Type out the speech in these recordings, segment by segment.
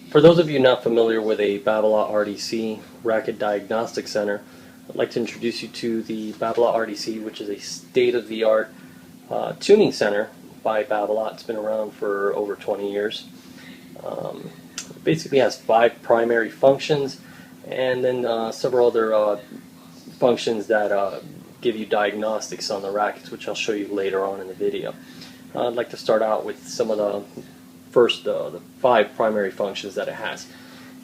For those of you not familiar with a Babolat RDC, Racquet Diagnostic Center, I'd like to introduce you to the Babolat RDC, which is a state-of-the-art tuning center by Babolat. It's been around for over 20 years. It basically has 5 primary functions and then several other functions that give you diagnostics on the rackets, which I'll show you later on in the video. I'd like to start out with some of the the 5 primary functions that it has.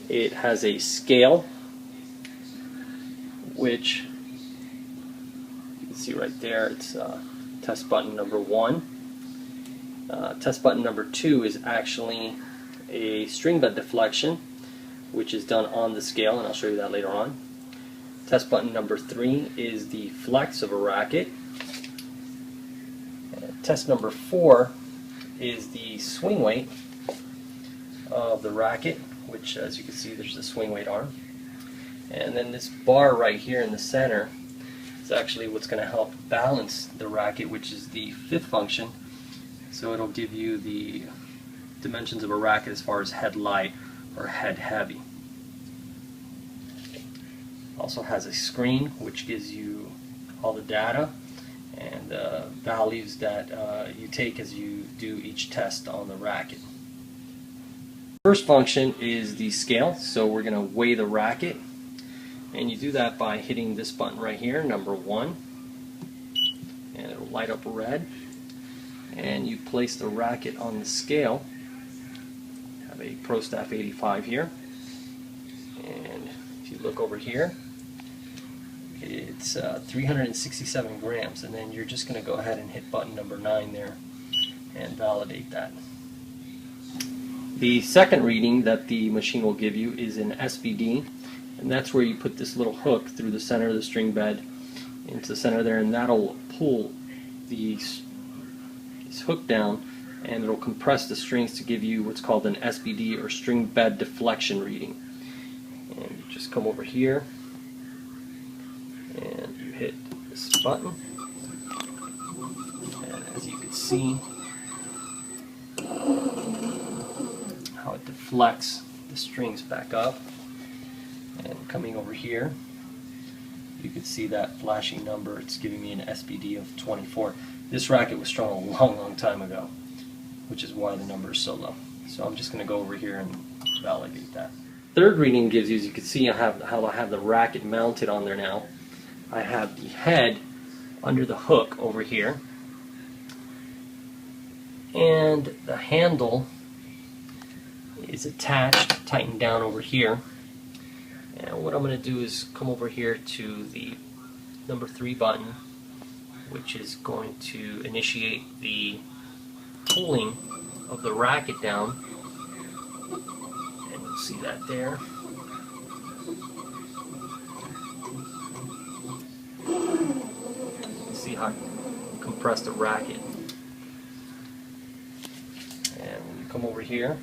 It has a scale, which you can see right there. It's test button number 1. Test button number 2 is actually a string bed deflection, which is done on the scale, and I'll show you that later on. Test button number 3 is the flex of a racket. Test number 4 is the swing weight of the racket, which, as you can see, there's the swing weight arm. And then this bar right here in the center is actually what's going to help balance the racket, which is the 5th function. So it'll give you the dimensions of a racket as far as head light or head heavy. Also has a screen which gives you all the data and values that you take as you do each test on the racket. First function is the scale, so we're going to weigh the racket, and you do that by hitting this button right here, number 1, and it'll light up red, and you place the racket on the scale. I have a Pro Staff 85 here, and if you look over here, it's 367 grams, and then you're just going to go ahead and hit button number 9 there and validate that. The second reading that the machine will give you is an SBD, and that's where you put this little hook through the center of the string bed into the center there, and that'll pull this hook down, and it'll compress the strings to give you what's called an SBD, or string bed deflection reading. And you just come over here and you hit this button, and as you can see how it deflects the strings back up. And coming over here, you can see that flashing number. It's giving me an SBD of 24. This racket was strung a long time ago, which is why the number is so low. So I'm just going to go over here and validate that. Third reading gives you, as you can see, I have the racket mounted on there now. I have the head under the hook over here, and the handle is attached, tightened down over here. And what I'm going to do is come over here to the number 3 button, which is going to initiate the pulling of the racket down, and you'll see that there. See how I compress the racket. And when you come over here,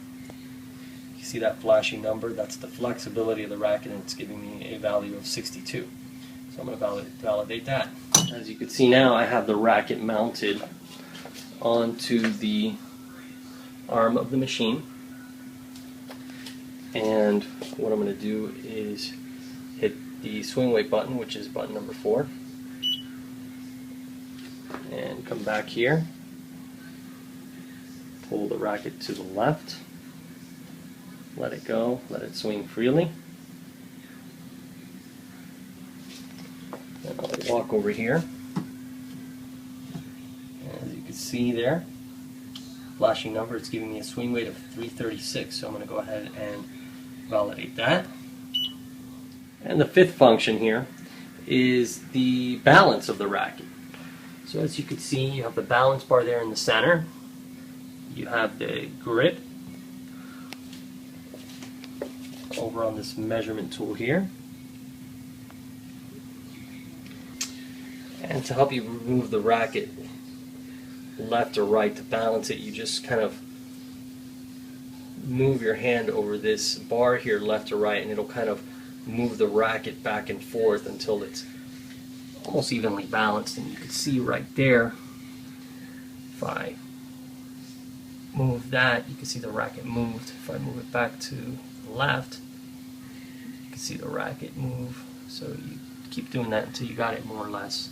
you see that flashing number. That's the flexibility of the racket, and it's giving me a value of 62. So I'm going to validate that. As you can see now, I have the racket mounted onto the arm of the machine, and what I'm going to do is hit the swing weight button, which is button number 4, and come back here, pull the racket to the left, let it go, let it swing freely, and I'll walk over here. As you can see there, flashing number, it's giving me a swing weight of 336, so I'm going to go ahead and validate that. And the 5th function here is the balance of the racket. So as you can see, you have the balance bar there in the center, you have the grip over on this measurement tool here, and to help you move the racket left or right to balance it, you just kind of move your hand over this bar here left or right, and it'll kind of move the racket back and forth until it's almost evenly balanced. And you can see right there, if I move that, you can see the racket moved. If I move it back to the left, you can see the racket move. So you keep doing that until you got it more or less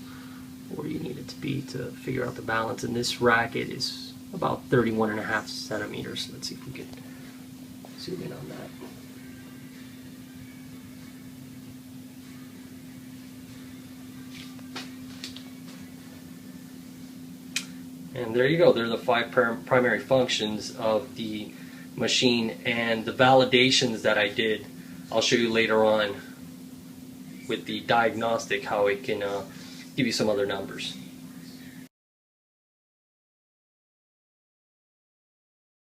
where you need it to be to figure out the balance. And this racket is about 31.5 centimeters. Let's see if we can zoom in on that. And there you go. There are the 5 primary functions of the machine, and the validations that I did I'll show you later on with the diagnostic how it can give you some other numbers.